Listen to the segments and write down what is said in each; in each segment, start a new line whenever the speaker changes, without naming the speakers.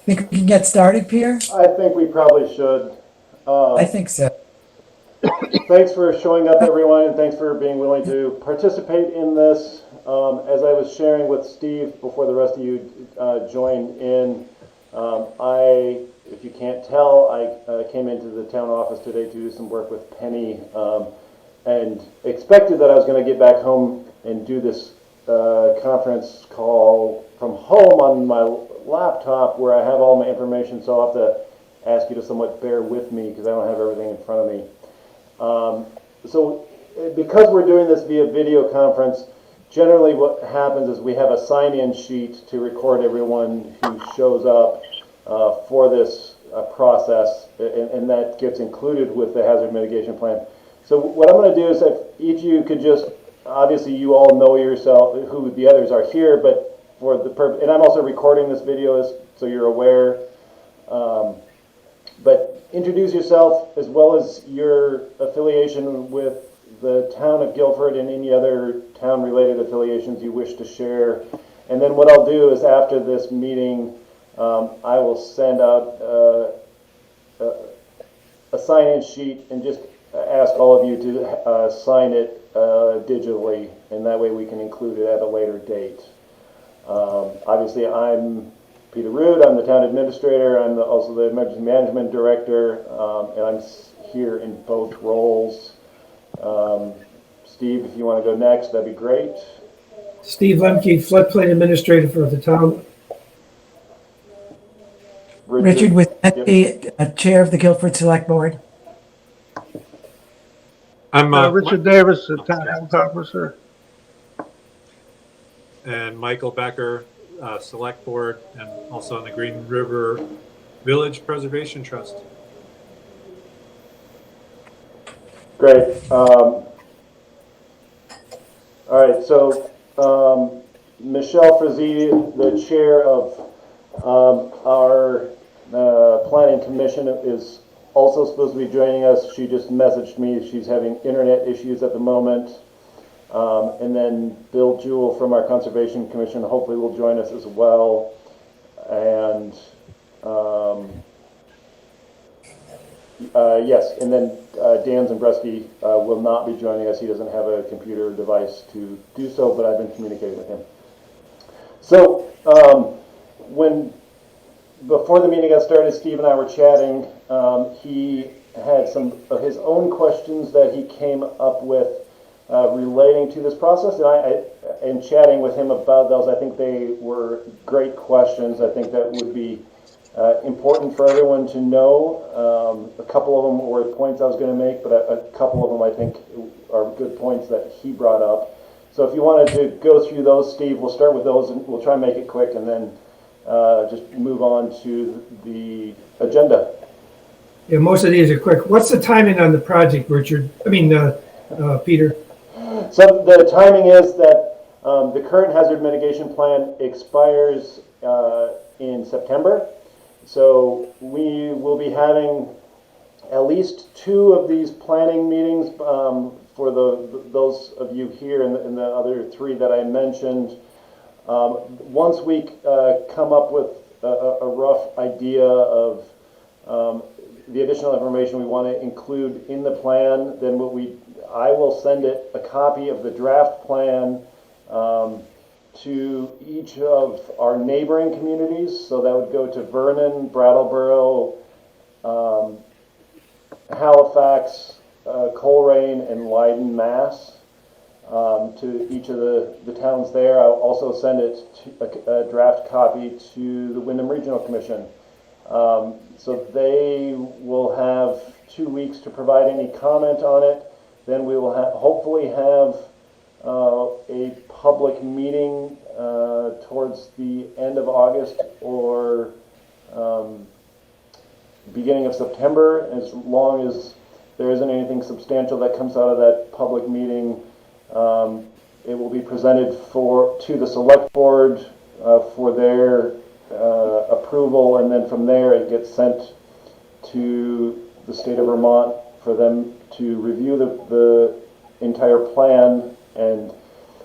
Think we can get started, Peter?
I think we probably should.
I think so.
Thanks for showing up, everyone, and thanks for being willing to participate in this. As I was sharing with Steve before the rest of you joined in, if you can't tell, I came into the town office today to do some work with Penny and expected that I was going to get back home and do this conference call from home on my laptop where I have all my information, so I'll have to ask you to somewhat bear with me because I don't have everything in front of me. So because we're doing this via video conference, generally what happens is we have a sign-in sheet to record everyone who shows up for this process, and that gets included with the hazard mitigation plan. So what I'm going to do is if each of you could just, obviously you all know yourself, who the others are here, but for the purpose, and I'm also recording this video so you're aware, but introduce yourself as well as your affiliation with the town of Guilford and any other town-related affiliations you wish to share. And then what I'll do is after this meeting, I will send out a sign-in sheet and just ask all of you to sign it digitally, and that way we can include it at a later date. Obviously, I'm Peter Root. I'm the town administrator. I'm also the emergency management director, and I'm here in both roles. Steve, if you want to go next, that'd be great.
Steve Lemke, floodplain administrator for the town.
Richard Wisniewski, chair of the Guilford Selectboard.
I'm
Richard Davis, the town health officer.
And Michael Becker, Select Board, and also on the Green River Village Preservation Trust.
Great. All right, so Michelle Frazee, the chair of our Planning Commission, is also supposed to be joining us. She just messaged me. She's having internet issues at the moment. And then Bill Jewell from our Conservation Commission hopefully will join us as well. And yes, and then Dan Zambreski will not be joining us. He doesn't have a computer device to do so, but I've been communicating with him. So before the meeting got started, Steve and I were chatting. He had some of his own questions that he came up with relating to this process, and in chatting with him about those, I think they were great questions. I think that would be important for everyone to know. A couple of them were points I was going to make, but a couple of them I think are good points that he brought up. So if you wanted to go through those, Steve, we'll start with those, and we'll try and make it quick, and then just move on to the agenda.
Yeah, most of these are quick. What's the timing on the project, Richard? I mean, Peter?
So the timing is that the current hazard mitigation plan expires in September. So we will be having at least 2 of these planning meetings for those of you here and the other 3 that I mentioned. Once we come up with a rough idea of the additional information we want to include in the plan, then I will send it a copy of the draft plan to each of our neighboring communities. So that would go to Vernon, Brattleboro, Halifax, Coleraine, and Leiden, Mass. To each of the towns there. I'll also send it a draft copy to the Wyndham Regional Commission. So they will have 2 weeks to provide any comment on it. Then we will hopefully have a public meeting towards the end of August or beginning of September. As long as there isn't anything substantial that comes out of that public meeting, it will be presented to the Select Board for their approval, and then from there it gets sent to the state of Vermont for them to review the entire plan. And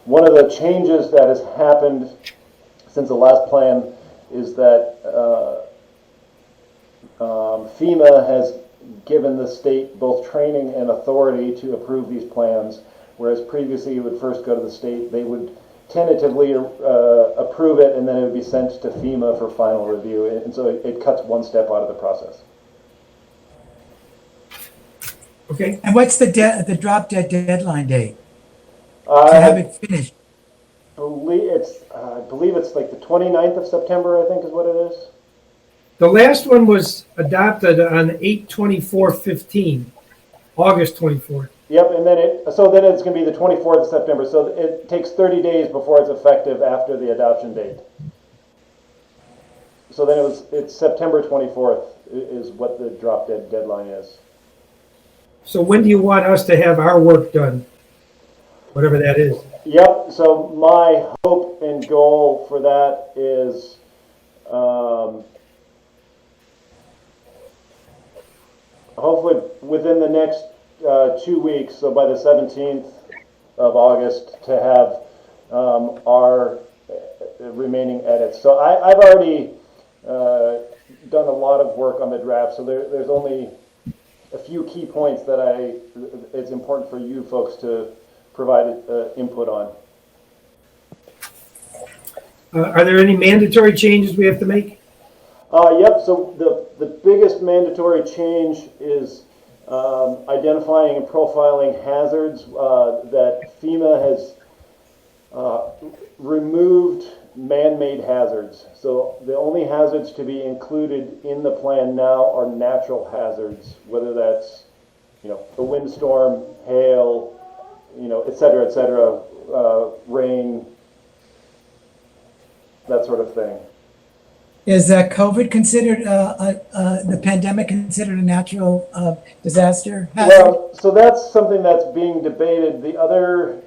one of the changes that has happened since the last plan is that FEMA has given the state both training and authority to approve these plans, whereas previously you would first go to the state, they would tentatively approve it, and then it would be sent to FEMA for final review, and so it cuts one step out of the process.
Okay,
And what's the drop dead deadline date to
I
have it finished?
believe it's like the 29th of September, I think is what it is.
the last one was adopted on 8/24/15, August 24th.
Yep, and then it's going to be the 24th of September, so it takes 30 days before it's effective after the adoption date. So then it's September 24th is what the drop dead deadline is.
So when do you want us to have our work done? Whatever that is.
Yep, so my hope and goal for that is hopefully within the next 2 weeks, so by the 17th of August, to have our remaining edits. So I've already done a lot of work on the draft, so there's only a few key points that it's important for you folks to provide input on.
Are there any mandatory changes we have to make?
Yep, so the biggest mandatory change is identifying and profiling hazards that FEMA has removed man-made hazards. So the only hazards to be included in the plan now are natural hazards, whether that's, a windstorm, hail, et cetera, rain, that sort of thing.
Is COVID considered, the pandemic considered a natural disaster hazard?
Well, so that's something that's being debated. The other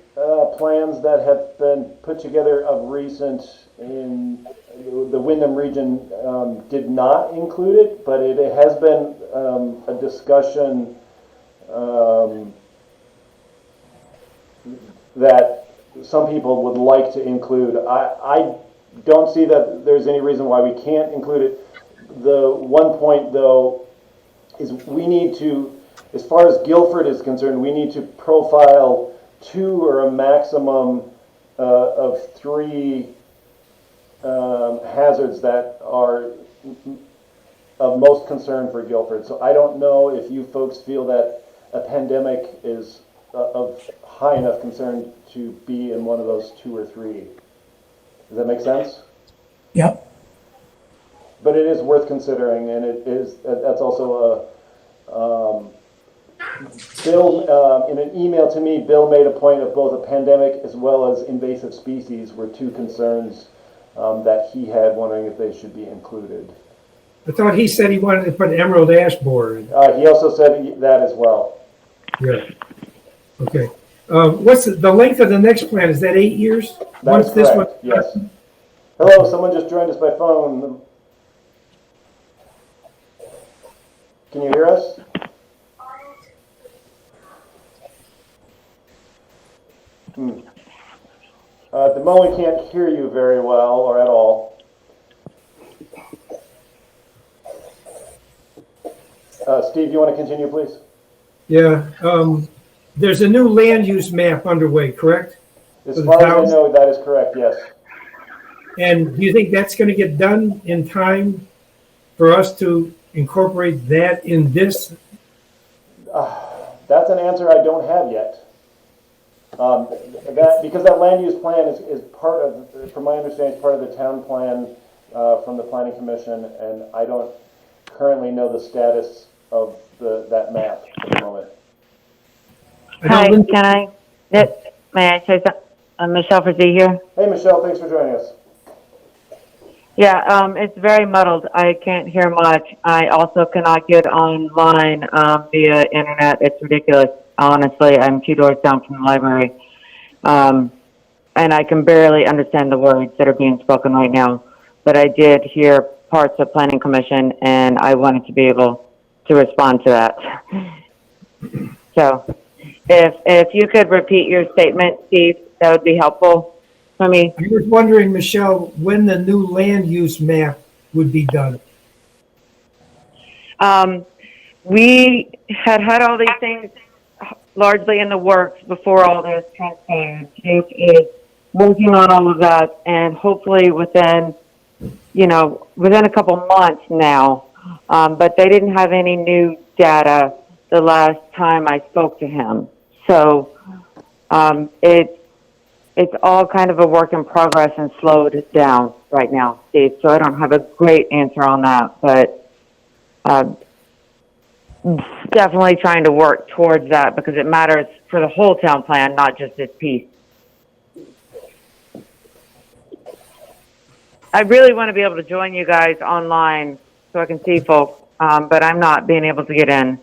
plans that have been put together of recent in the Windham region did not include it, but it has been a discussion that some people would like to include. I don't see that there's any reason why we can't include it. The one point, though, is we need to, as far as Guilford is concerned, we need to profile 2 or a maximum of 3 hazards that are of most concern for Guilford. So I don't know if you folks feel that a pandemic is of high enough concern to be in one of those 2 or 3. Does that make sense?
Yep.
But it is worth considering, and that's also Bill, in an email to me, Bill made a point of both a pandemic as well as invasive species were 2 concerns that he had, wondering if they should be included.
I thought he said he wanted to put emerald ash borer in.
He also said that as well.
Yeah. Okay. What's the length of the next plan? Is that 8 years?
That is correct, yes. Hello, someone just joined us by phone. Can you hear us? At the moment, we can't hear you very well or at all. Steve, you want to continue, please?
Yeah. There's a new land use map underway, correct?
As far as I know, that is correct, yes.
And do you think that's going to get done in time for us to incorporate that in this?
That's an answer I don't have yet. Because that land use plan is part of, from my understanding, is part of the town plan from the Planning Commission, and I don't currently know the status of that map at the moment.
Hi, may I say something? Michelle Frazee here.
Hey, Michelle, thanks for joining us.
Yeah, it's very muddled. I can't hear much. I also cannot get online via internet. It's ridiculous. Honestly, I'm 2 doors down from the library. And I can barely understand the words that are being spoken right now. But I did hear parts of Planning Commission, and I wanted to be able to respond to that. So if you could repeat your statement, Steve, that would be helpful for me.
I was wondering, Michelle, when the new land use map would be done.
We had all these things largely in the works before all this transpired. Jake is working on all of that, and hopefully within a couple months now. But they didn't have any new data the last time I spoke to him. So it's all kind of a work in progress and slowed down right now, Steve. So I don't have a great answer on that, but definitely trying to work towards that because it matters for the whole town plan, not just this piece. I really want to be able to join you guys online so I can see folks, but I'm not being able to get in.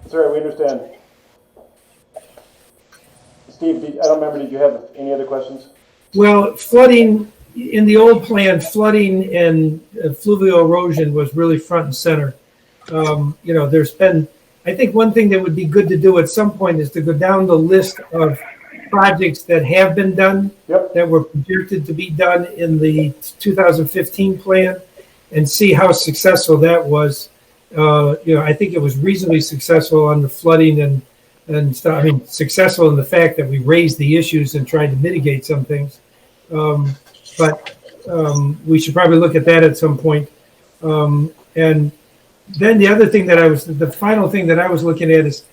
Sorry, we understand. Steve, I don't remember, did you have any other questions?
Well, flooding, in the old plan, flooding and fluvial erosion was really front and center. There's been, I think one thing that would be good to do at some point is to go down the list of projects that have been done, that were projected to be done in the 2015 plan, and see how successful that was. I think it was reasonably successful on the flooding and stuff. I mean, successful in the fact that we raised the issues and tried to mitigate some things. But we should probably look at that at some point. And then the final thing that I was looking at is,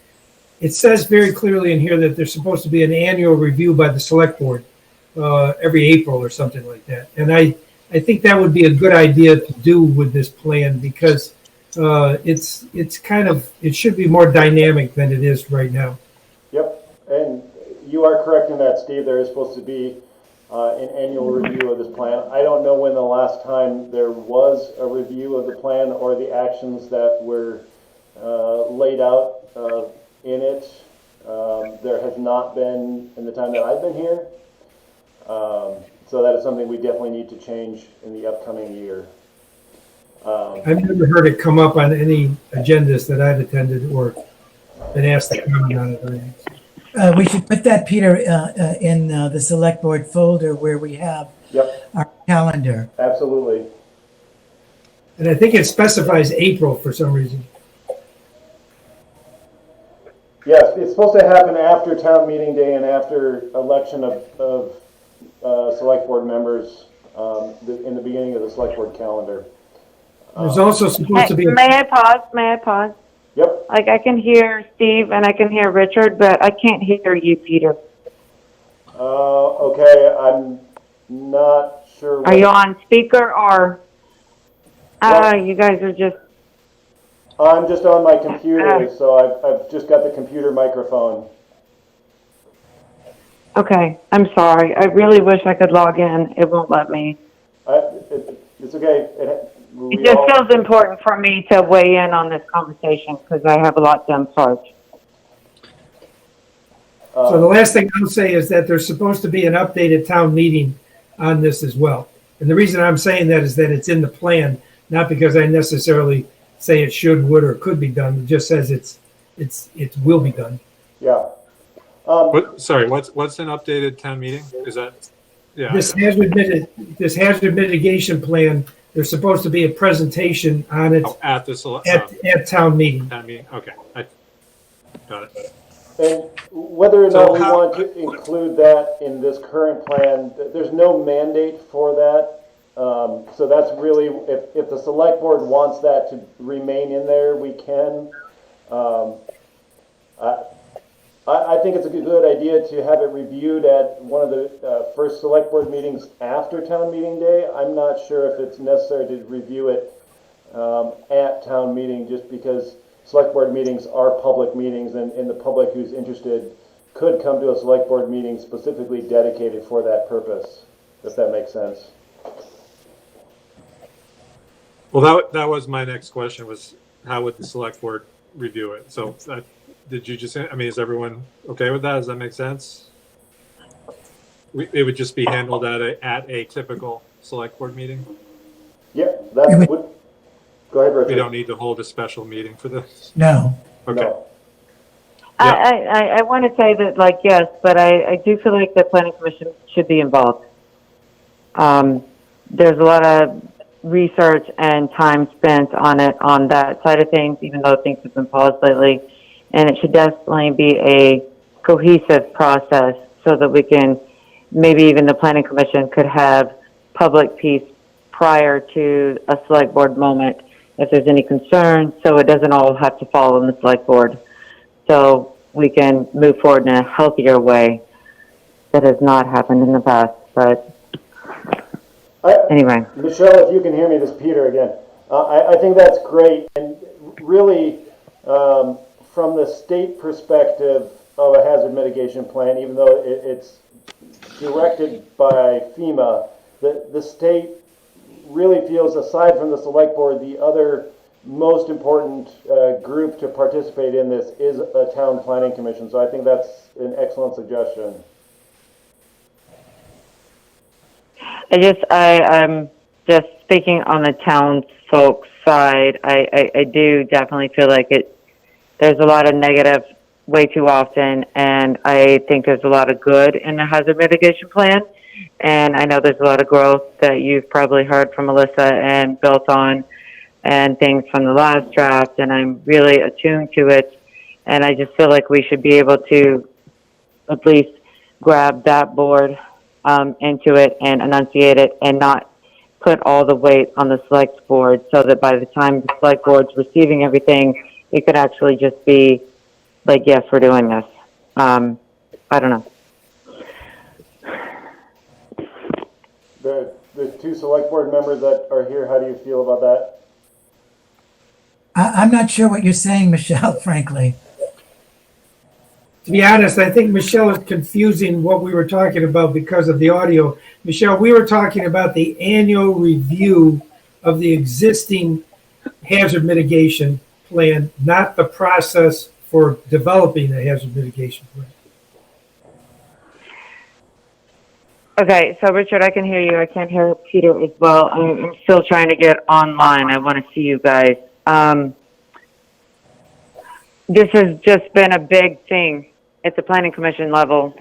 it says very clearly in here that there's supposed to be an annual review by the Selectboard every April or something like that. And I think that would be a good idea to do with this plan because it should be more dynamic than it is right now.
Yep, and you are correct in that, Steve. There is supposed to be an annual review of this plan. I don't know when the last time there was a review of the plan or the actions that were laid out in it. There has not been in the time that I've been here. So that is something we definitely need to change in the upcoming year.
I've never heard it come up on any agendas that I've attended or been asked to comment on it or anything.
We should put that, Peter, in the select board folder where we have our calendar.
Absolutely.
And I think it specifies April for some reason.
Yes, it's supposed to happen after town meeting day and after election of select board members in the beginning of the select board calendar.
There's also supposed to be.
May I pause?
Yep.
Like I can hear Steve and I can hear Richard, but I can't hear you, Peter.
Okay, I'm not sure.
Are you on speaker or? You guys are just.
I'm just on my computer, so I've just got the computer microphone.
Okay, I'm sorry. I really wish I could log in. It won't let me.
It's okay.
It just feels important for me to weigh in on this conversation because I have a lot to impart.
So the last thing I'll say is that there's supposed to be an updated town meeting on this as well. And the reason I'm saying that is that it's in the plan, not because I necessarily say it should, would, or could be done. It just says it will be done.
Yeah.
What's an updated town meeting? Is that, yeah.
This hazard mitigation plan, there's supposed to be a presentation on it
At the
at town meeting.
town meeting? Okay, I got it.
And whether or not we want to include that in this current plan, there's no mandate for that. So that's really, if the select board wants that to remain in there, we can. I think it's a good idea to have it reviewed at one of the first select board meetings after town meeting day. I'm not sure if it's necessary to review it at town meeting, just because select board meetings are public meetings, and the public who's interested could come to a select board meeting specifically dedicated for that purpose, if that makes sense.
Well, that was my next question, was how would the select board review it? So did you just, I mean, is everyone okay with that? Does that make sense? It would just be handled at a typical select board meeting?
Yeah, that would. Go ahead, Richard.
We don't need to hold a special meeting for this?
No.
Okay.
No.
I want to say that, like, yes, but I do feel like the planning commission should be involved. There's a lot of research and time spent on it on that side of things, even though things have been paused lately. And it should definitely be a cohesive process so that we can, maybe even the planning commission could have public piece prior to a select board moment if there's any concerns, so it doesn't all have to fall on the select board. So we can move forward in a healthier way that has not happened in the past. But anyway.
Michelle, if you can hear me, this is Peter again. I think that's great. And really, from the state perspective of a hazard mitigation plan, even though it's directed by FEMA, the state really feels, aside from the select board, the other most important group to participate in this is a town planning commission. So I think that's an excellent suggestion.
I'm just speaking on the town folks side. I do definitely feel like there's a lot of negative way too often, and I think there's a lot of good in the hazard mitigation plan. And I know there's a lot of growth that you've probably heard from Melissa and built on, and things from the last draft, and I'm really attuned to it. And I just feel like we should be able to at least grab that board into it and enunciate it, and not put all the weight on the select board, so that by the time the select board's receiving everything, it could actually just be like, yes, we're doing this. I don't know.
The two select board members that are here, how do you feel about that?
I'm not sure what you're saying, Michelle, frankly.
To be honest, I think Michelle is confusing what we were talking about because of the audio. Michelle, we were talking about the annual review of the existing hazard mitigation plan, not the process for developing a hazard mitigation plan.
Okay, so Richard, I can hear you. I can't hear Peter as well. I'm still trying to get online. I want to see you guys. This has just been a big thing at the planning commission level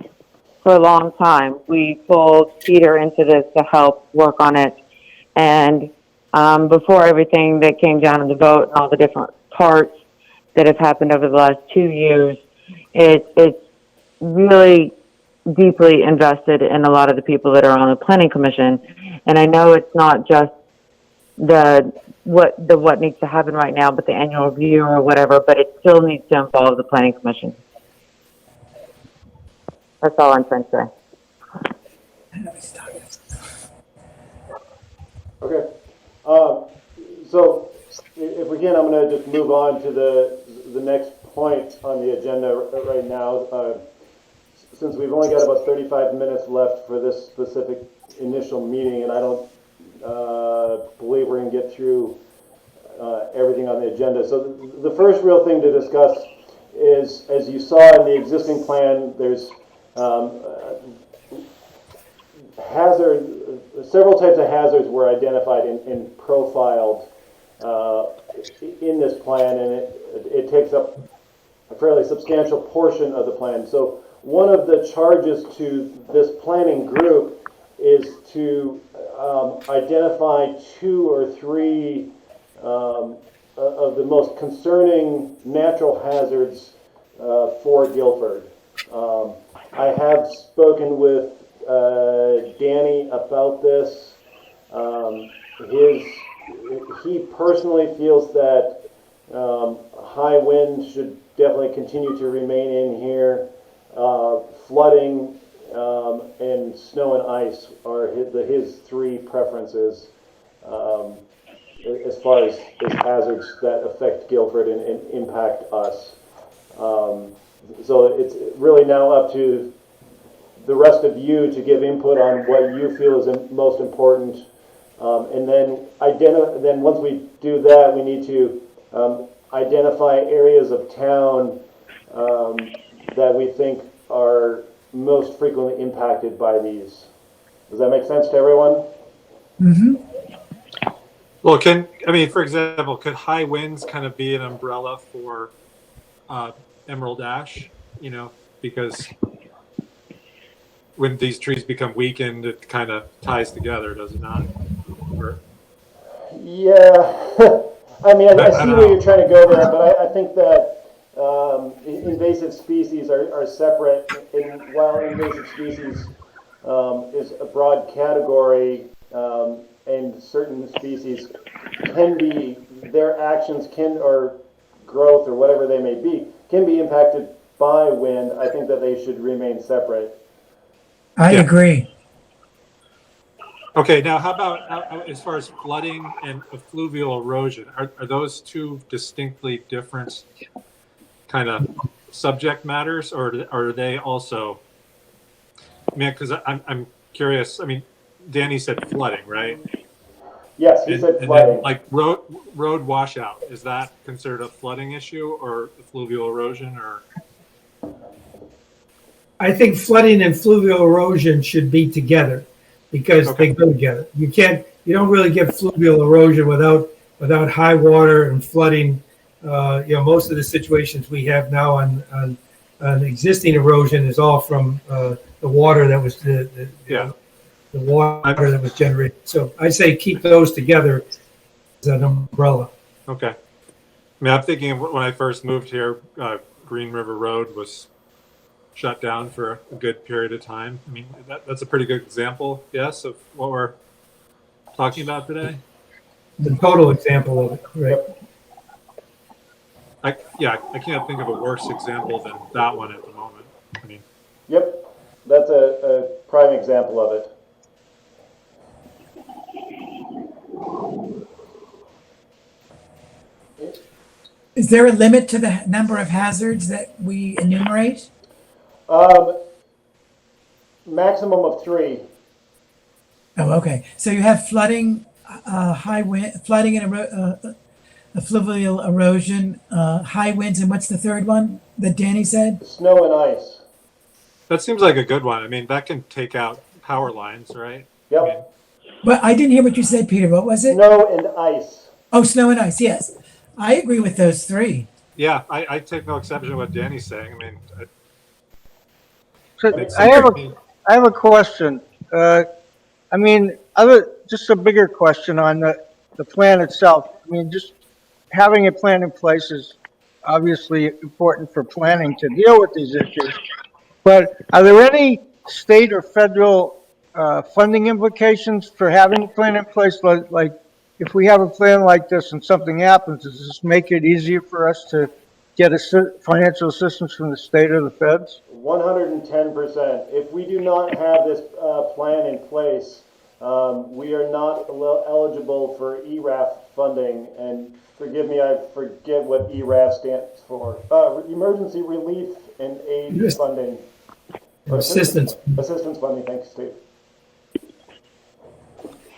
for a long time. We pulled Peter into this to help work on it. And before everything that came down to the vote and all the different parts that have happened over the last 2 years, it's really deeply invested in a lot of the people that are on the planning commission. And I know it's not just what needs to happen right now, but the annual review or whatever, but it still needs to involve the planning commission. That's all I'm trying to say.
Okay. So if we can, I'm going to just move on to the next point on the agenda right now. Since we've only got about 35 minutes left for this specific initial meeting, and I don't believe we're going to get through everything on the agenda. So the first real thing to discuss is, as you saw in the existing plan, there's several types of hazards were identified and profiled in this plan, and it takes up a fairly substantial portion of the plan. So one of the charges to this planning group is to identify 2 or 3 of the most concerning natural hazards for Guilford. I have spoken with Danny about this. He personally feels that high winds should definitely continue to remain in here. Flooding and snow and ice are his 3 preferences as far as hazards that affect Guilford and impact us. So it's really now up to the rest of you to give input on what you feel is most important. And then once we do that, we need to identify areas of town that we think are most frequently impacted by these. Does that make sense to everyone?
Mm-hmm.
Well, for example, could high winds kind of be an umbrella for Emerald Ash? Because when these trees become weakened, it kind of ties together, does it not?
Yeah, I mean, I
I
see
don't
where
know.
you're trying to go there, but I think that invasive species are separate, and while invasive species is a broad category, and certain species can be, their actions can, or growth or whatever they may be, can be impacted by wind. I think that they should remain separate.
I
Yeah.
agree.
Okay, now how about as far as flooding and fluvial erosion? Are those two distinctly different kind of subject matters, or are they also? I mean, because I'm curious. I mean, Danny said flooding, right?
Yes, he said
And then
flooding.
like road washout, is that considered a flooding issue or fluvial erosion or?
I think flooding and fluvial erosion should be together because they
Okay,
go together. You don't really get fluvial erosion without high water and flooding. Most of the situations we have now on existing erosion is all from the water that was
yeah.
the water that was generated. So I say keep those together as an umbrella.
Okay. I mean, I'm thinking of when I first moved here, Green River Road was shut down for a good period of time. I mean, that's a pretty good example, yes, of what we're talking about today.
The total example of it, right?
I can't think of a worse example than that one at the moment. I mean,
Yep, that's a prime example of it.
Is there a limit to the number of hazards that we enumerate?
Maximum of 3.
Oh, okay. So you have flooding, high wind, flooding and fluvial erosion, high winds, and what's the third one that Danny said?
Snow and ice.
that seems like a good one. I mean, that can take out power lines, right? I mean,
Yep.
Well, I didn't hear what you said, Peter. What was it?
Snow and ice.
Oh, snow and ice. Yes. I agree with those three.
yeah, I take no exception to what Danny's saying. I mean,
So
it
I
seems
have
to
a,
me,
I have a question. Just a bigger question on the plan itself. I mean, just having a plan in place is obviously important for planning to deal with these issues. But are there any state or federal funding implications for having a plan in place? Like, if we have a plan like this and something happens, does this make it easier for us to get financial assistance from the state or the feds?
110%. If we do not have this plan in place, we are not eligible for ERAF funding. And forgive me, I forget what ERAF stands for. Emergency Relief and Aid
Yes.
Funding.
Assistance.
Assistance funding, thanks, Steve.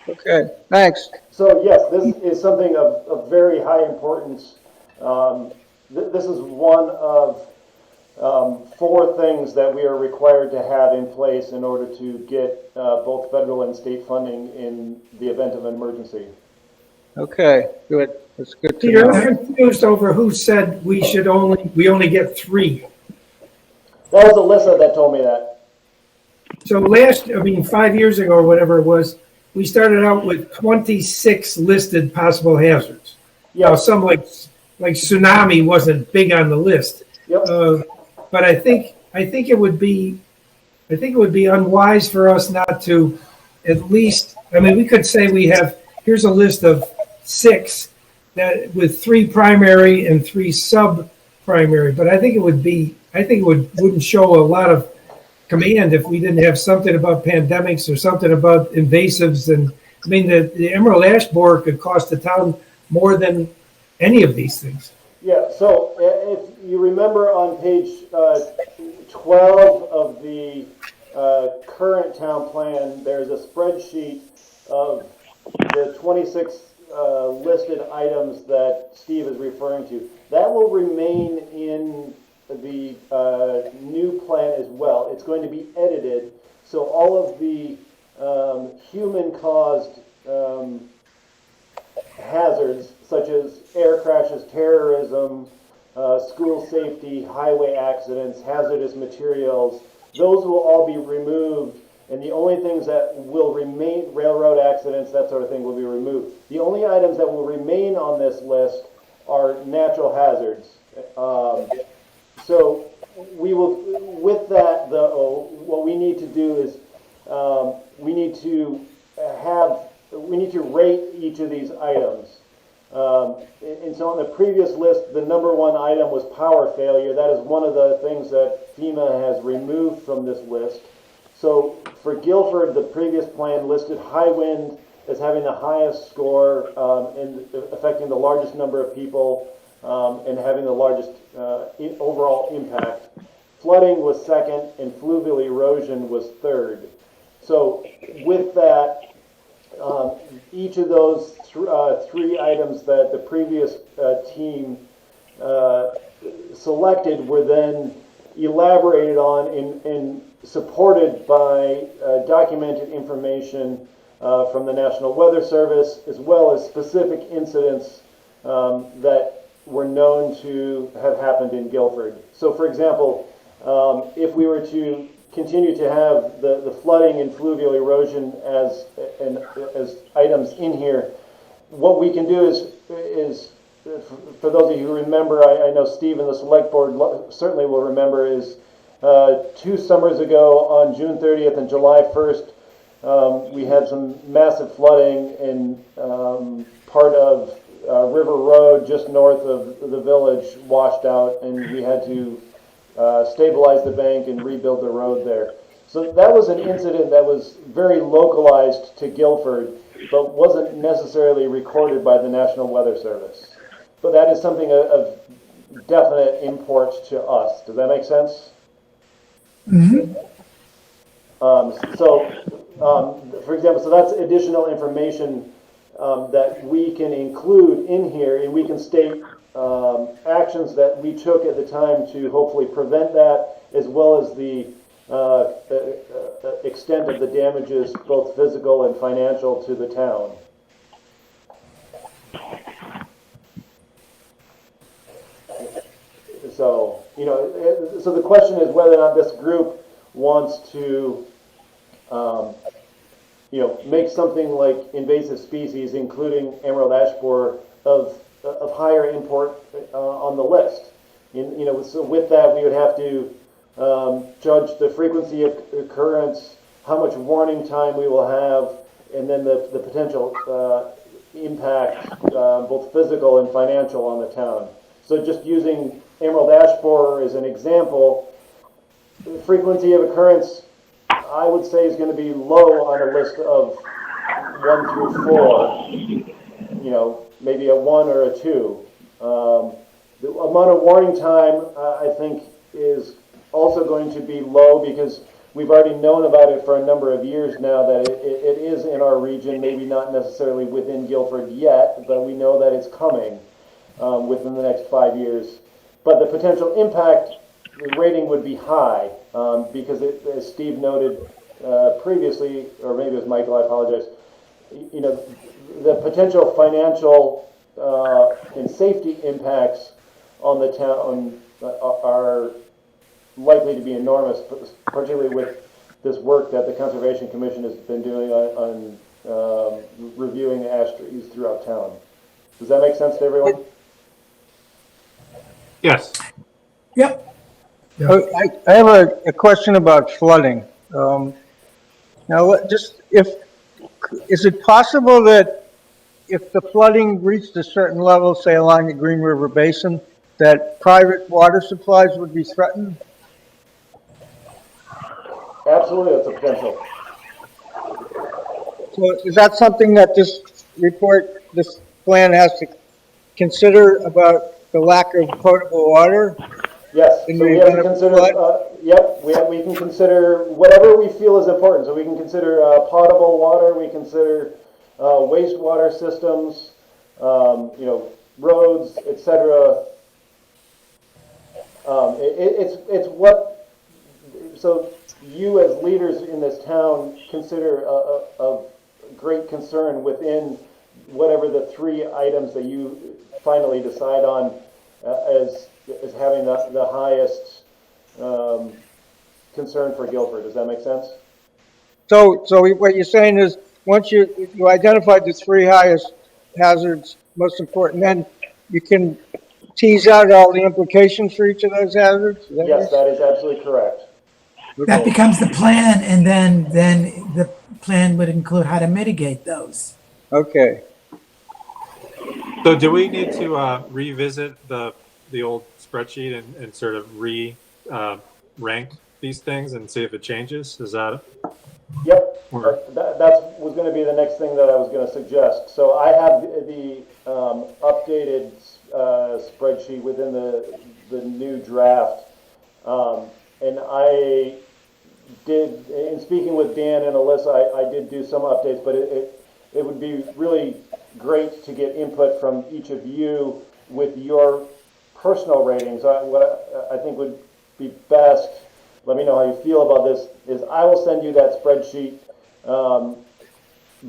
Okay, thanks.
So yes, this is something of very high importance. This is one of 4 things that we are required to have in place in order to get both federal and state funding in the event of an emergency.
Okay, good. That's good to
Peter,
know.
I'm confused over who said we only get 3.
That was Alyssa that told me that.
So 5 years ago or whatever it was, we started out with 26 listed possible hazards.
Yeah.
Now, some like tsunami wasn't big on the list.
Yep.
But I think it would be unwise for us not to at least. I mean, we could say here's a list of 6 that with 3 primary and 3 sub-primary. But I think it wouldn't show a lot of command if we didn't have something about pandemics or something about invasives. And I mean, the Emerald Ash Borer could cost the town more than any of these things.
Yeah, so if you remember on page 12 of the current town plan, there's a spreadsheet of the 26 listed items that Steve is referring to. That will remain in the new plan as well. It's going to be edited, so all of the human-caused hazards, such as air crashes, terrorism, school safety, highway accidents, hazardous materials, those will all be removed And the only things that will remain, railroad accidents, that sort of thing, will be removed. The only items that will remain on this list are natural hazards. So we will, with that though, what we need to do is we need to rate each of these items. And so on the previous list, the number one item was power failure. That is one of the things that FEMA has removed from this list. So for Guilford, the previous plan listed high wind as having the highest score and affecting the largest number of people and having the largest overall impact. Flooding was second and fluvial erosion was third. So with that, each of those three items that the previous team selected were then elaborated on and supported by documented information from the National Weather Service, as well as specific incidents that were known to have happened in Guilford. So for example, if we were to continue to have the flooding and fluvial erosion as items in here, what we can do is for those of you who remember, I know Steve and the select board certainly will remember, is 2 summers ago on June 30th and July 1st, we had some massive flooding in part of River Road just north of the village washed out, and we had to stabilize the bank and rebuild the road there. So that was an incident that was very localized to Guilford, but wasn't necessarily recorded by the National Weather Service. But that is something of definite import to us. Does that make sense?
Mm-hmm.
For example, so that's additional information that we can include in here, and we can state actions that we took at the time to hopefully prevent that, as well as the extent of the damages, both physical and financial, to the town. So, so the question is whether or not this group wants to, make something like invasive species, including emerald ash borer, of higher import on the list. So with that, we would have to judge the frequency of occurrence, how much warning time we will have, and then the potential impact, both physical and financial, on the town. So just using emerald ash borer as an example, the frequency of occurrence, I would say, is going to be low on a list of 1 through 4. Maybe a 1 or a 2. The amount of warning time, I think, is also going to be low because we've already known about it for a number of years now that it is in our region, maybe not necessarily within Guilford yet, but we know that it's coming within the next 5 years. But the potential impact, the rating would be high because, as Steve noted previously, or maybe it was Michael, I apologize, the potential financial and safety impacts on the town are likely to be enormous, particularly with this work that the Conservation Commission has been doing on reviewing ash trees throughout town. Does that make sense to everyone?
Yes.
Yep.
I have a question about flooding. Now, is it possible that if the flooding reached a certain level, say along the Green River Basin, that private water supplies would be threatened?
Absolutely, that's a potential.
So is that something that this plan has to consider about the lack of potable water?
Yes,
In
so
the
we have to
event of
consider,
flood?
we can consider whatever we feel is important. So we can consider potable water, we consider wastewater systems, roads, etc. It's what, so you as leaders in this town consider of great concern within whatever the 3 items that you finally decide on as having the highest concern for Guilford. Does that make sense?
So what you're saying is, once you identified the three highest hazards, most important, then you can tease out all the implications for each of those hazards? Is that what
Yes,
you're
that is absolutely correct.
That becomes the plan, and then the plan would include how to mitigate those.
Okay.
So do we need to revisit the old spreadsheet and sort of rank these things and see if it changes? Is that
Yep,
or
that was going to be the next thing that I was going to suggest. So I have the updated spreadsheet within the new draft, and I did, in speaking with Dan and Alyssa, I did do some updates, but it would be really great to get input from each of you with your personal ratings. What I think would be best, let me know how you feel about this, is I will send you that spreadsheet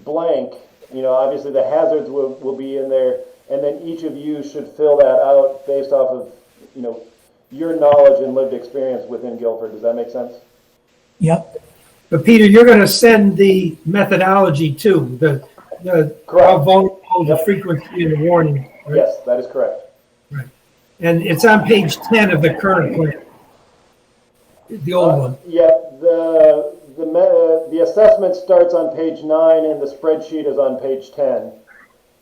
blank. You know, obviously the hazards will be in there, and then each of you should fill that out based off of, you know, your knowledge and lived experience within Guilford. Does that make sense?
Yep.
But Peter, you're going to send the methodology too, the how
Correct.
vulnerable the
Yep.
frequency and the warning, right?
Yes, that is correct.
Right. And it's on page 10 of the current plan, the old one.
Yeah, the assessment starts on page 9 and the spreadsheet is on page 10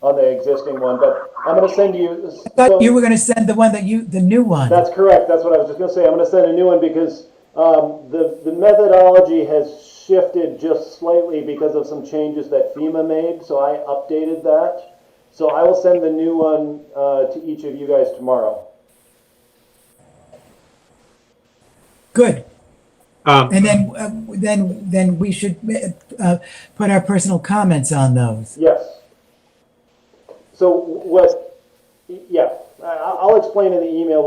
on the existing one, but I'm going to send you.
I thought you were going to send the one the new one.
That's correct. That's what I was just going to say. I'm going to send a new one because the methodology has shifted just slightly because of some changes that FEMA made, so I updated that. So I will send the new one to each of you guys tomorrow.
Good.
um,
And then we should put our personal comments on those.
Yes. So what? Yeah, I'll explain in the email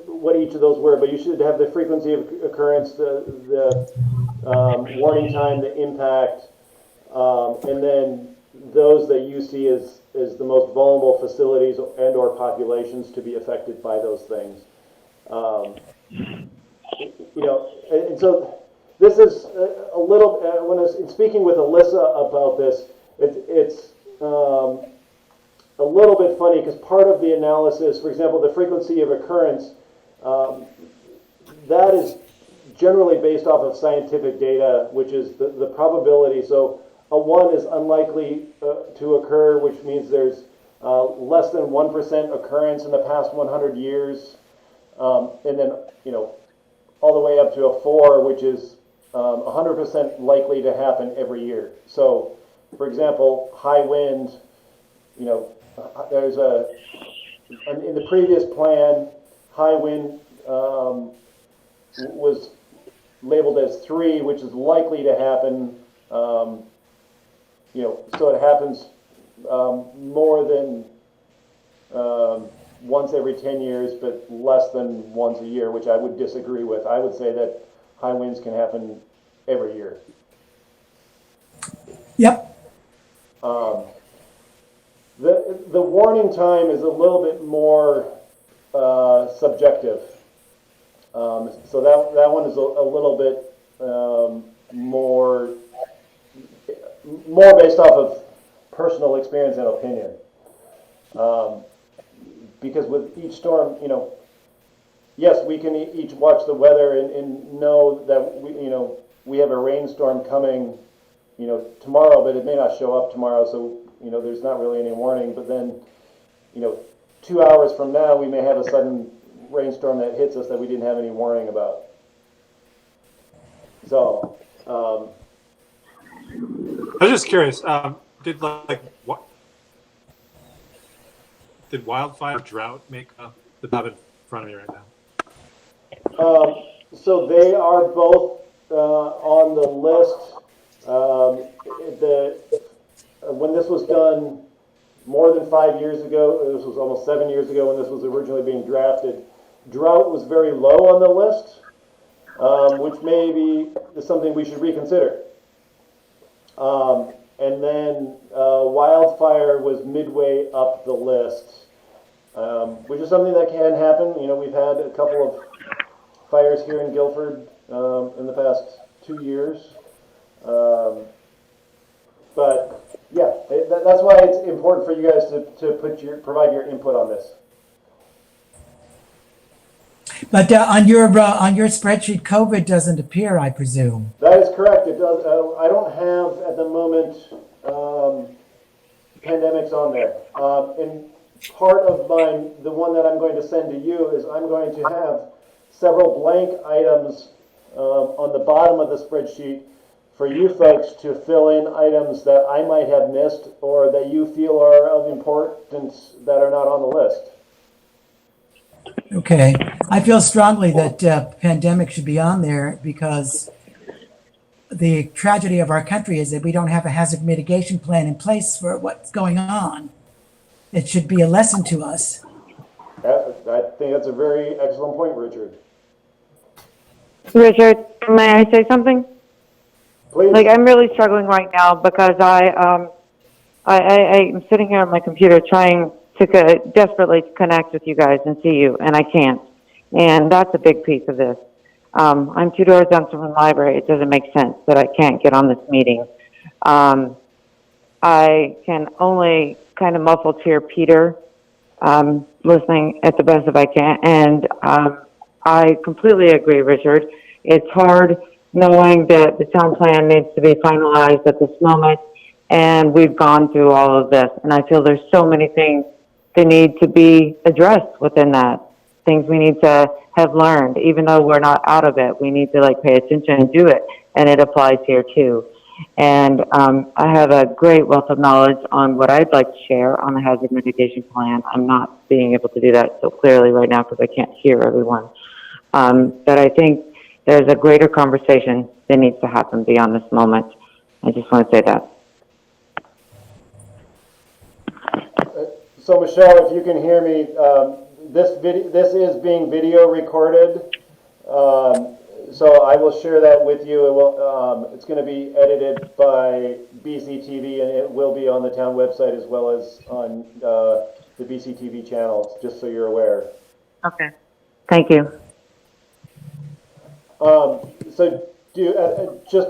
what each of those were, but you should have the frequency of occurrence, the warning time, the impact, and then those that you see as the most vulnerable facilities and or populations to be affected by those things. You know, and so this is a little, when I was speaking with Alyssa about this, it's a little bit funny because part of the analysis, for example, the frequency of occurrence, that is generally based off of scientific data, which is the probability. So a 1 is unlikely to occur, which means there's less than 1% occurrence in the past 100 years. And then, you know, all the way up to a 4, which is 100% likely to happen every year. So, for example, high wind, you know, there's in the previous plan, high wind was labeled as 3, which is likely to happen, you know, so it happens more than once every 10 years, but less than once a year, which I would disagree with. I would say that high winds can happen every year.
Yep.
The warning time is a little bit more subjective. So that one is a little bit more based off of personal experience and opinion. Because with each storm, you know, yes, we can each watch the weather and know that we have a rainstorm coming, you know, tomorrow, but it may not show up tomorrow, so you know there's not really any warning. But then, you know, 2 hours from now, we may have a sudden rainstorm that hits us that we didn't have any warning about. So,
I was just curious. Did wildfire drought make the tab in front of me right now?
so they are both on the list. When this was done more than 5 years ago, this was almost 7 years ago when this was originally being drafted, drought was very low on the list, which maybe is something we should reconsider. And then wildfire was midway up the list, which is something that can happen. You know, we've had a couple of fires here in Guilford in the past 2 years. But yeah, that's why it's important for you guys to provide your input on this.
But on your spreadsheet, COVID doesn't appear, I presume.
That is correct. It does. I don't have at the moment pandemics on there. And part of mine, the one that I'm going to send to you, is I'm going to have several blank items on the bottom of the spreadsheet for you folks to fill in items that I might have missed or that you feel are of importance that are not on the list.
Okay. I feel strongly that pandemic should be on there because the tragedy of our country is that we don't have a hazard mitigation plan in place for what's going on. It should be a lesson to us.
I think that's a very excellent point, Richard.
Richard, may I say something?
Please.
Like, I'm really struggling right now because I'm sitting here on my computer trying to desperately connect with you guys and see you, and I can't. And that's a big piece of this. I'm 2 doors down from the library. It doesn't make sense that I can't get on this meeting. I can only kind of muffled hear Peter listening at the best if I can. And I completely agree, Richard. It's hard knowing that the town plan needs to be finalized at this moment, and we've gone through all of this. And I feel there's so many things that need to be addressed within that. Things we need to have learned, even though we're not out of it. We need to pay attention and do it, and it applies here too. And I have a great wealth of knowledge on what I'd like to share on the hazard mitigation plan. I'm not being able to do that so clearly right now because I can't hear everyone. But I think there's a greater conversation that needs to happen beyond this moment. I just want to say that.
So Michelle, if you can hear me, this is being video recorded. So I will share that with you. It's going to be edited by BCTV, and it will be on the town website as well as on the BCTV channels, just so you're aware.
Okay. Thank you.
So just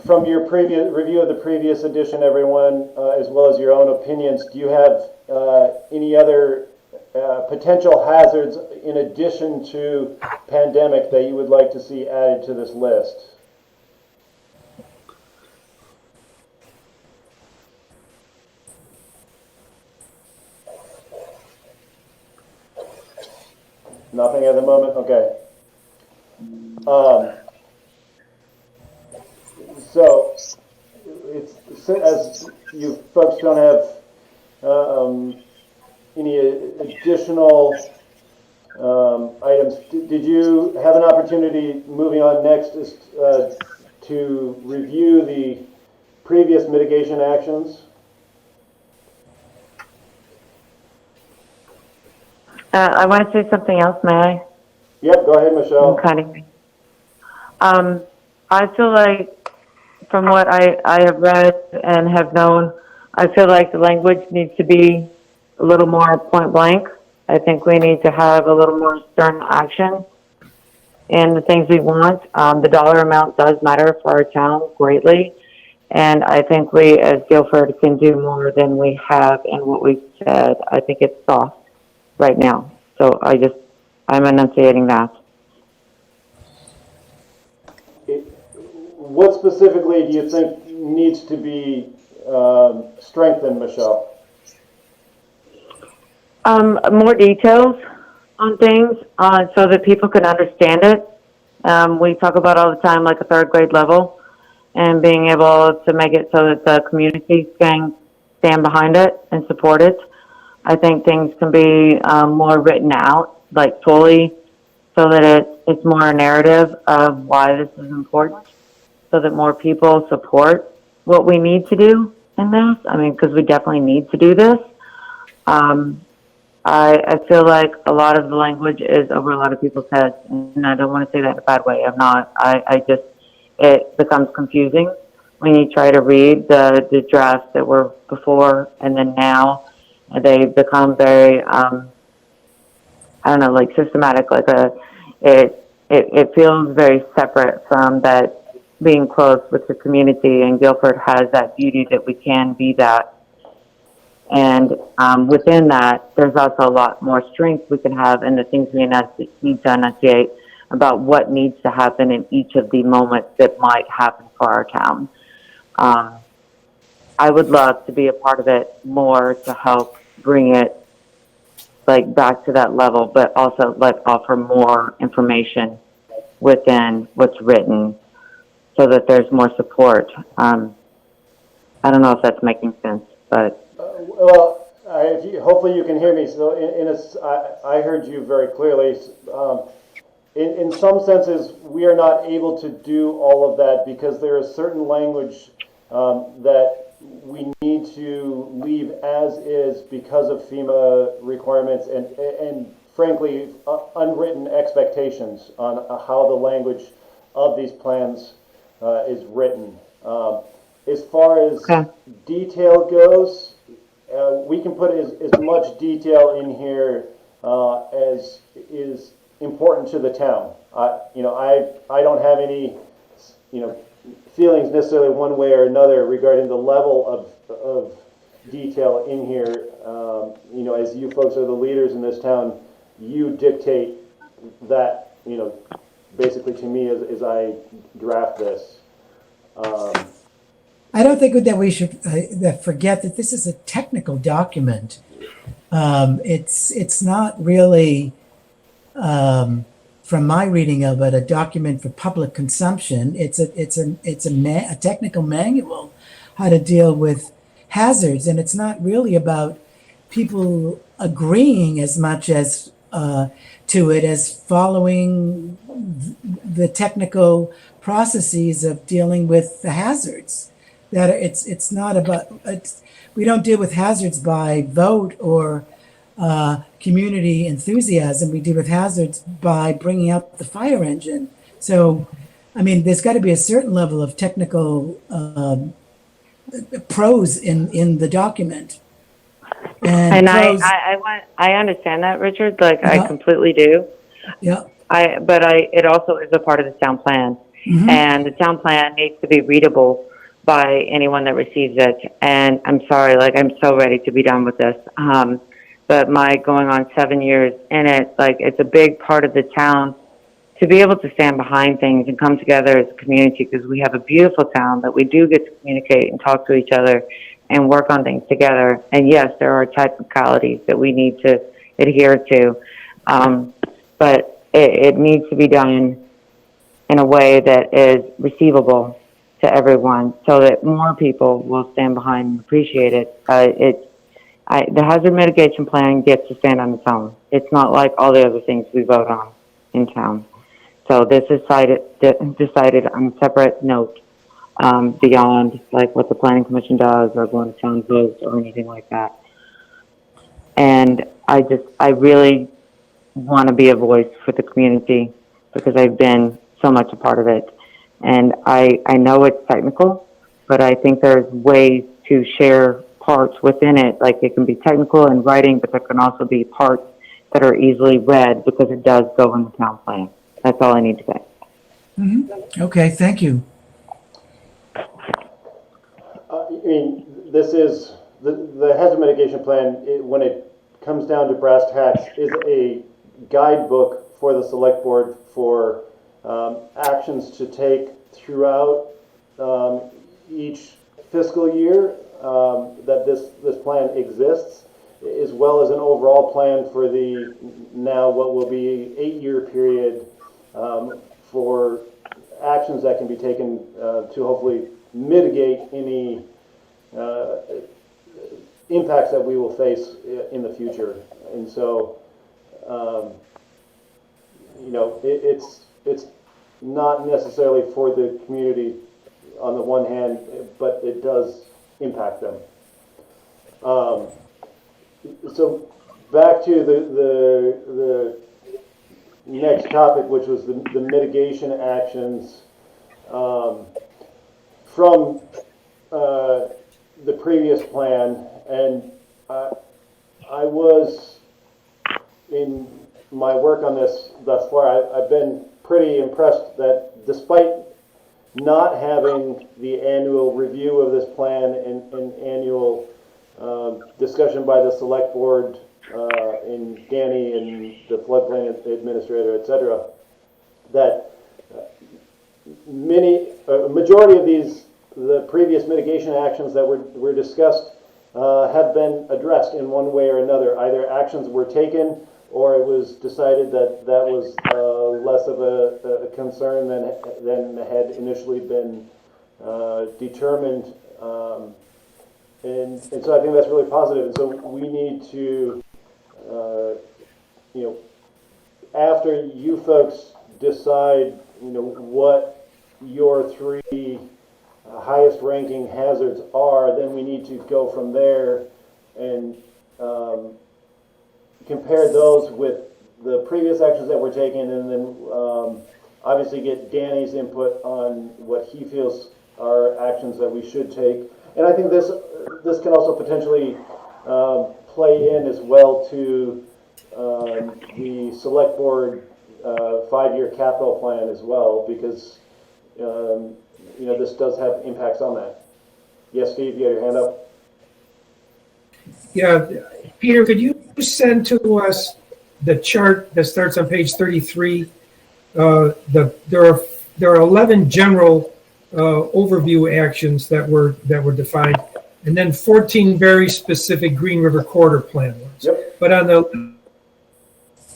from your previous review of the previous edition, everyone, as well as your own opinions, do you have any other potential hazards in addition to pandemic that you would like to see added to this list? Nothing at the moment? Okay. So it's, as you folks don't have any additional items, did you have an opportunity, moving on next, is to review the previous mitigation actions?
I want to say something else, may I?
Yep, go ahead, Michelle.
I feel like, from what I have read and have known, I feel like the language needs to be a little more point blank. I think we need to have a little more stern action in the things we want. The dollar amount does matter for our town greatly, and I think we as Guilford can do more than we have and what we've said. I think it's soft right now. So I'm enunciating that.
What specifically do you think needs to be strengthened, Michelle?
More details on things so that people can understand it. We talk about all the time like a third grade level, and being able to make it so that the community can stand behind it and support it. I think things can be more written out, like fully, so that it's more a narrative of why this is important, so that more people support what we need to do in this. I mean, because we definitely need to do this. I feel like a lot of the language is over a lot of people's heads, and I don't want to say that in a bad way. I'm not. It becomes confusing when you try to read the drafts that were before and then now. They become very, I don't know, like systematic, it feels very separate from that being close with the community, and Guilford has that beauty that we can be that. And within that, there's also a lot more strength we can have in the things we need to enunciate about what needs to happen in each of the moments that might happen for our town. I would love to be a part of it more to help bring it like back to that level, but also like offer more information within what's written so that there's more support. I don't know if that's making sense, but
Well, hopefully you can hear me. So I heard you very clearly. In some senses, we are not able to do all of that because there is certain language that we need to leave as is because of FEMA requirements and frankly, unwritten expectations on how the language of these plans is written. As far as detail goes, we can put as much detail in here as is important to the town. I don't have any, feelings necessarily one way or another regarding the level of detail in here. As you folks are the leaders in this town, you dictate that, basically to me as I draft this.
I don't think that we should forget that this is a technical document. It's not really, from my reading of it, a document for public consumption. It's a technical manual how to deal with hazards, and it's not really about people agreeing as much as to it as following the technical processes of dealing with the hazards. That it's not about we don't deal with hazards by vote or community enthusiasm. We deal with hazards by bringing out the fire engine. So, there's got to be a certain level of technical prose in the document.
And
prose,
I understand that, Richard. Like
Yeah.
I completely do.
yeah.
It also is a part of the town plan,
Mhm.
and the town plan needs to be readable by anyone that receives it. And I'm sorry, like I'm so ready to be done with this. But my going on 7 years in it, like it's a big part of the town to be able to stand behind things and come together as a community, because we have a beautiful town that we do get to communicate and talk to each other and work on things together. And yes, there are technicalities that we need to adhere to, but it needs to be done in a way that is receivable to everyone so that more people will stand behind and appreciate it. The hazard mitigation plan gets to stand on its own. It's not like all the other things we vote on in town. So this is decided on a separate note, beyond like what the planning commission does or going to town votes or anything like that. And I really want to be a voice for the community because I've been so much a part of it. And I know it's technical, but I think there's ways to share parts within it. Like it can be technical in writing, but there can also be parts that are easily read because it does go in the town plan. That's all I need to say.
Mm-hmm. Okay, thank you.
This is the hazard mitigation plan. When it comes down to brass tacks, is a guidebook for the select board for actions to take throughout each fiscal year that this plan exists, as well as an overall plan for the now what will be 8-year period for actions that can be taken to hopefully mitigate any impacts that we will face in the future. And so, it's not necessarily for the community on the one hand, but it does impact them. So back to the next topic, which was the mitigation actions from the previous plan. And I was, in my work on this thus far, I've been pretty impressed that despite not having the annual review of this plan and annual discussion by the select board and Danny and the floodplain administrator, et cetera, that majority of the previous mitigation actions that were discussed have been addressed in one way or another. Either actions were taken or it was decided that that was less of a concern than had initially been determined. And so I think that's really positive. And so we need to, after you folks decide, what your three highest ranking hazards are, then we need to go from there and compare those with the previous actions that were taken, and then obviously get Danny's input on what he feels are actions that we should take. And I think this can also potentially play in as well to the select board 5-year capital plan as well, because this does have impacts on that. Yes, Steve, you got your hand up.
Yeah, Peter, could you send to us the chart that starts on page 33? There are 11 general overview actions that were defined, and then 14 very specific Green River Corridor Plan ones.
Yep.
But on the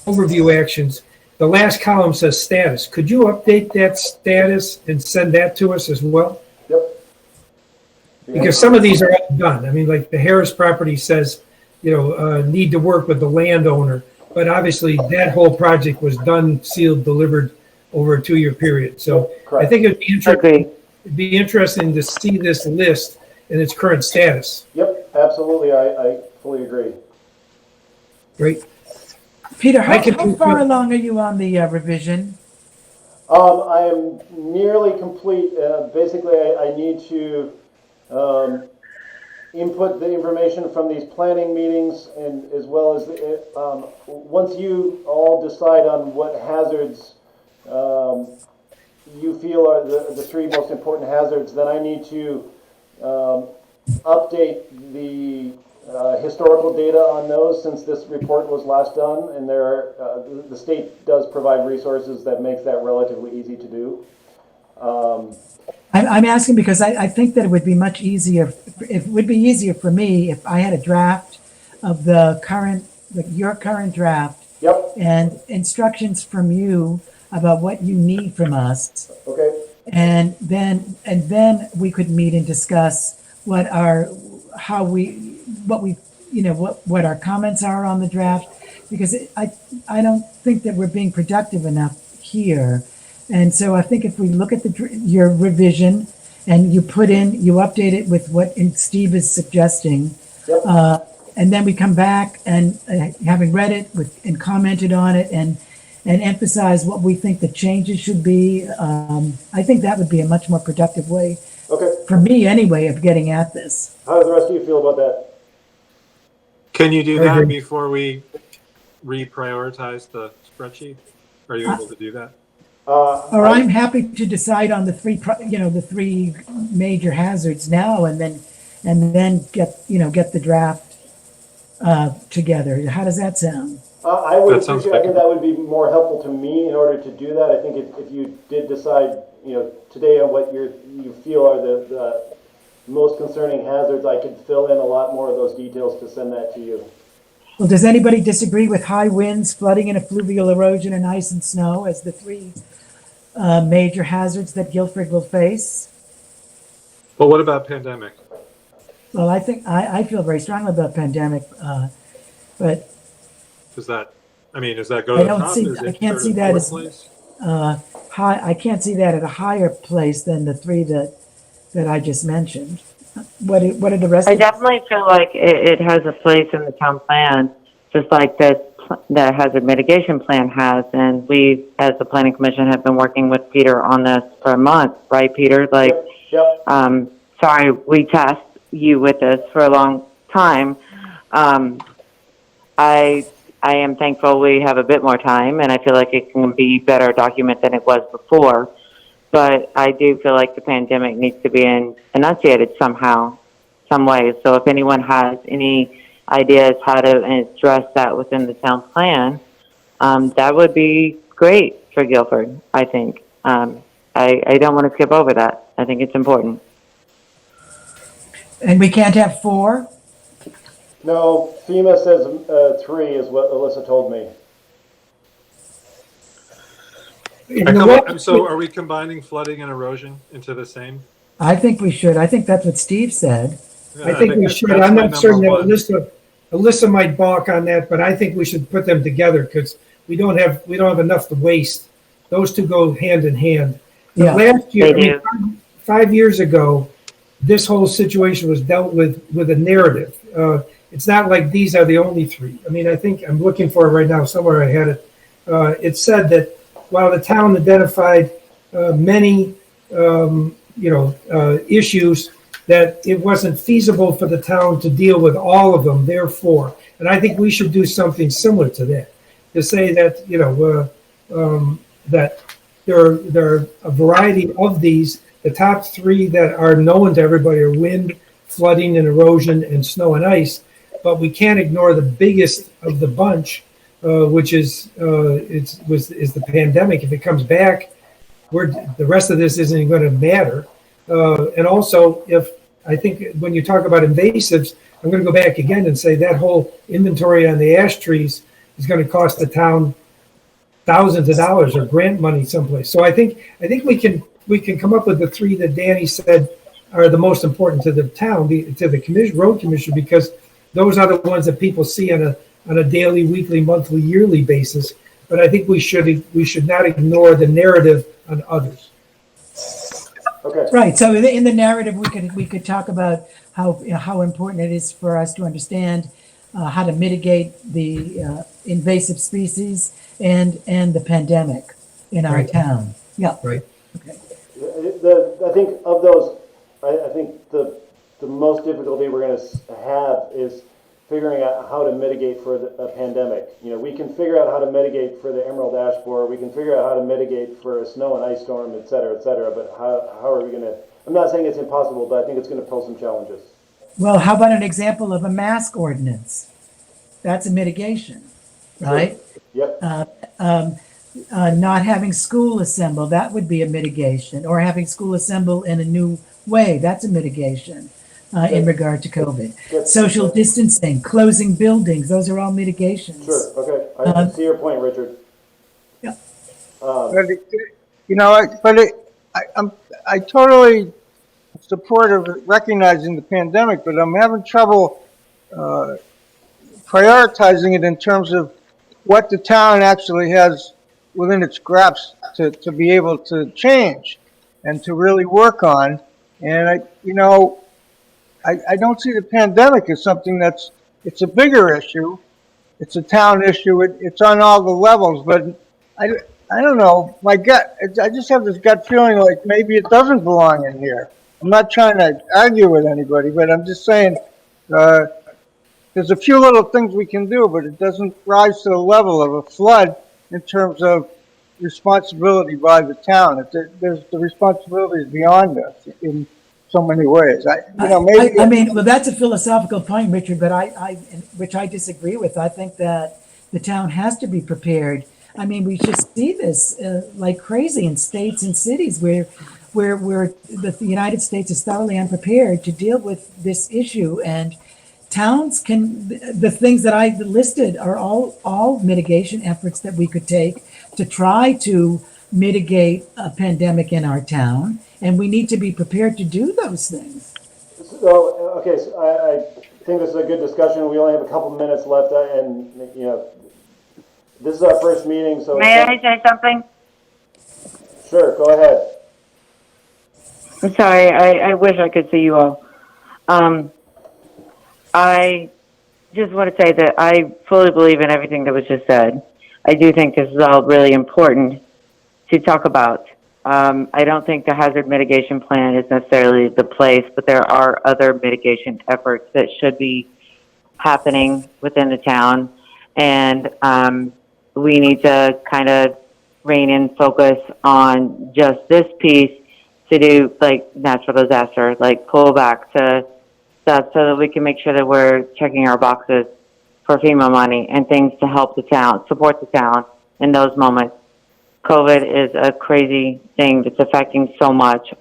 overview actions, the last column says status. Could you update that status and send that to us as well?
Yep.
Because some of these are all done. I mean, like the Harris property says, need to work with the landowner. But obviously, that whole project was done, sealed, delivered over a 2-year period. So
Correct.
I think it'd be interesting to see this list in its current status.
Yep, absolutely. I fully agree.
Great.
Peter, how far along are you on the revision?
I am nearly complete. Basically, I need to input the information from these planning meetings, and as well as once you all decide on what hazards you feel are the 3 most important hazards, then I need to update the historical data on those since this report was last done, and the state does provide resources that makes that relatively easy to do.
I'm asking because I think that it would be much easier. It would be easier for me if I had a draft of your current draft.
Yep.
And instructions from you about what you need from us.
Okay.
And then we could meet and discuss what our comments are on the draft, because I don't think that we're being productive enough here. And so I think if we look at your revision and you update it with what Steve is suggesting,
Yep.
and then we come back and having read it and commented on it and emphasize what we think the changes should be, I think that would be a much more productive way,
Okay.
for me anyway, of getting at this.
How does the rest of you feel about that?
Can you do
I
that
agree.
before we reprioritize the spreadsheet? Are you able to do that?
Or I'm happy to decide on the three major hazards now, and then get the draft together. How does that sound?
I would
That sounds
appreciate. I think
fair.
that would be more helpful to me in order to do that. I think if you did decide, today on what you feel are the most concerning hazards, I could fill in a lot more of those details to send that to you.
Well, does anybody disagree with high winds, flooding, and fluvial erosion, and ice and snow as the 3 major hazards that Guilford will face?
Well, what about pandemic?
Well, I think I feel very strongly about pandemic, but
Does that go
I
to the
don't
top?
see-
Is it
I can't
third
see
and
that
fourth
as-
place?
I can't see that at a higher place than the 3 that I just mentioned. What are the rest
I
of
definitely feel like it has a place in the town plan, just like the hazard mitigation plan has. And we, as the planning commission, have been working with Peter on this for a month, right, Peter?
Yep.
Sorry, we tasked you with this for a long time. I am thankful we have a bit more time, and I feel like it can be better document than it was before. but I do feel like the pandemic needs to be enunciated somehow, some way. So if anyone has any ideas how to address that within the town plan, that would be great for Guilford, I think. I don't want to skip over that. I think it's important.
And we can't have 4?
No, FEMA says 3 is what Alyssa told me.
So are we combining flooding and erosion into the same?
I think we should. I think that's what Steve said.
I think we should.
that's
I'm
my
not certain that
number one.
Alyssa might balk on that, but I think we should put them together because we don't have enough to waste. Those two go hand in hand. But
Yeah.
last year,
They do.
5 years ago, this whole situation was dealt with a narrative. It's not like these are the only 3. I mean, I think I'm looking for it right now. Somewhere I had it. It said that while the town identified many, issues, that it wasn't feasible for the town to deal with all of them. Therefore, and I think we should do something similar to that, to say that that there are a variety of these. The top 3 that are known to everybody are wind, flooding, and erosion, and snow and ice. But we can't ignore the biggest of the bunch, which is the pandemic. If it comes back, the rest of this isn't going to matter. And also, I think when you talk about invasives, I'm going to go back again and say that whole inventory on the ash trees is going to cost the town thousands of dollars or grant money someplace. So I think we can come up with the 3 that Danny said are the most important to the town, to the road commission, because those are the ones that people see on a daily, weekly, monthly, yearly basis. But I think we should not ignore the narrative on others.
Okay.
Right. So in the narrative, we could talk about how important it is for us to understand how to mitigate the invasive species and the pandemic in our
Right.
town. Yeah.
Right.
Okay.
I think of those, I think the most difficulty we're going to have is figuring out how to mitigate for a pandemic. We can figure out how to mitigate for the emerald ash borer. We can figure out how to mitigate for a snow and ice storm, et cetera, but how are we going to, I'm not saying it's impossible, but I think it's going to pose some challenges.
Well, how about an example of a mask ordinance? That's a mitigation, right?
Yep.
Not having school assemble, that would be a mitigation, or having school assemble in a new way, that's a mitigation in regard to COVID.
Good.
Social distancing, closing buildings, those are all mitigations.
Sure. Okay. I see your point, Richard.
Yeah.
I totally support of recognizing the pandemic, but I'm having trouble prioritizing it in terms of what the town actually has within its grasp to be able to change and to really work on. And I don't see the pandemic as something it's a bigger issue. It's a town issue. It's on all the levels, but I don't know. My gut, I just have this gut feeling like maybe it doesn't belong in here. I'm not trying to argue with anybody, but I'm just saying there's a few little things we can do, but it doesn't rise to the level of a flood in terms of responsibility by the town. There's the responsibilities beyond us in so many ways.
Well, that's a philosophical point, Richard, but which I disagree with. I think that the town has to be prepared. I mean, we just see this like crazy in states and cities where the United States is thoroughly unprepared to deal with this issue, and towns the things that I listed are all mitigation efforts that we could take to try to mitigate a pandemic in our town, and we need to be prepared to do those things.
So, okay, so I think this is a good discussion. We only have a couple minutes left, and this is our first meeting, so.
May I say something?
Sure, go ahead.
I'm sorry, I wish I could see you all. I just want to say that I fully believe in everything that was just said. I do think this is all really important to talk about. I don't think the hazard mitigation plan is necessarily the place, but there are other mitigation efforts that should be happening within the town. And we need to kind of rein in focus on just this piece to do like natural disaster, like pull back to stuff so that we can make sure that we're checking our boxes for FEMA money and things to help the town, support the town in those moments. COVID is a crazy thing that's affecting so much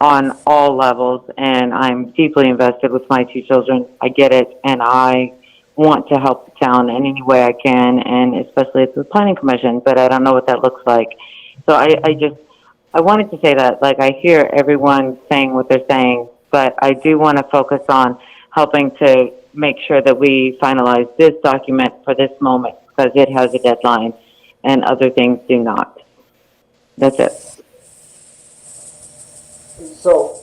on all levels, and I'm deeply invested with my two children. I get it, and I want to help the town in any way I can, and especially at the planning commission, but I don't know what that looks like. So I wanted to say that, like, I hear everyone saying what they're saying, but I do want to focus on helping to make sure that we finalize this document for this moment, because it has a deadline and other things do not. That's it.
So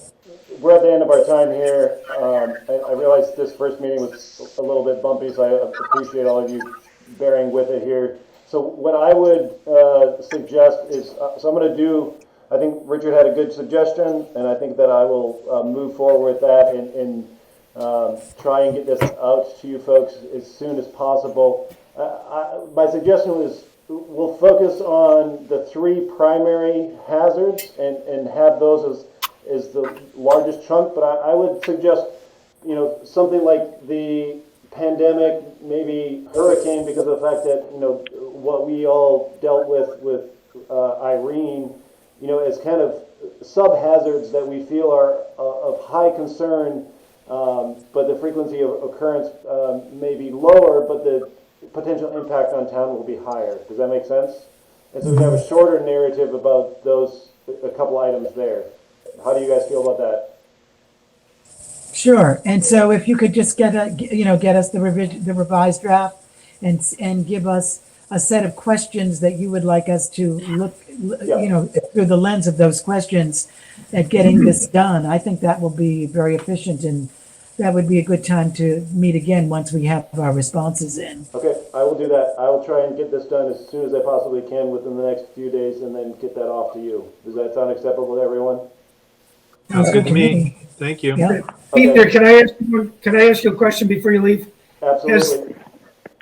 we're at the end of our time here. I realize this first meeting was a little bit bumpy, so I appreciate all of you bearing with it here. So what I would suggest is, so I'm going to do, I think Richard had a good suggestion, and I think that I will move forward with that and try and get this out to you folks as soon as possible. My suggestion was we'll focus on the 3 primary hazards and have those as the largest chunk, but I would suggest, you know, something like the pandemic, maybe hurricane, because of the fact that, you know, what we all dealt with Irene, you know, as kind of sub-hazards that we feel are of high concern, but the frequency of occurrence may be lower, but the potential impact on town will be higher. Does that make sense? And so we have a shorter narrative about those, a couple items there. How do you guys feel about that?
Sure. And so if you could just get us the revised draft and give us a set of questions that you would like us to look, through the lens of those questions at getting this done. I think that will be very efficient, and that would be a good time to meet again once we have our responses in.
Okay, I will do that. I will try and get this done as soon as I possibly can within the next few days and then get that off to you. Does that sound acceptable to everyone?
Sounds good to me. Thank you.
Yeah.
Peter, can I ask you a question before you leave?
Absolutely.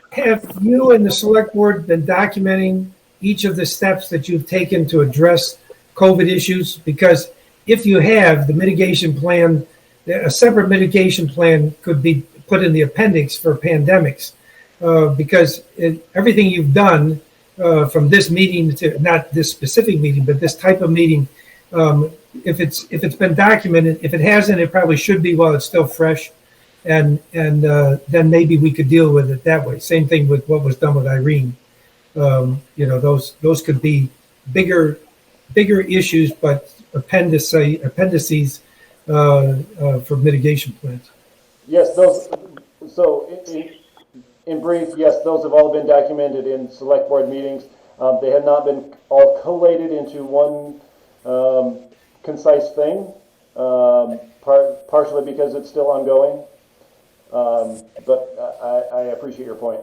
Have you and the select board been documenting each of the steps that you've taken to address COVID issues? Because if you have, the mitigation plan, a separate mitigation plan could be put in the appendix for pandemics. Because everything you've done from this meeting to, not this specific meeting, but this type of meeting, if it's been documented, if it hasn't, it probably should be while it's still fresh. And then maybe we could deal with it that way. Same thing with what was done with Irene. Those could be bigger issues, but appendices for mitigation plans.
Yes, those. So in brief, yes, those have all been documented in select board meetings. They have not been all collated into one concise thing, partially because it's still ongoing. But I appreciate your point.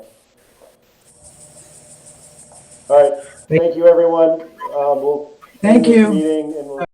All right. Thank you, everyone. We'll
Thank
end this
you.
meeting and we'll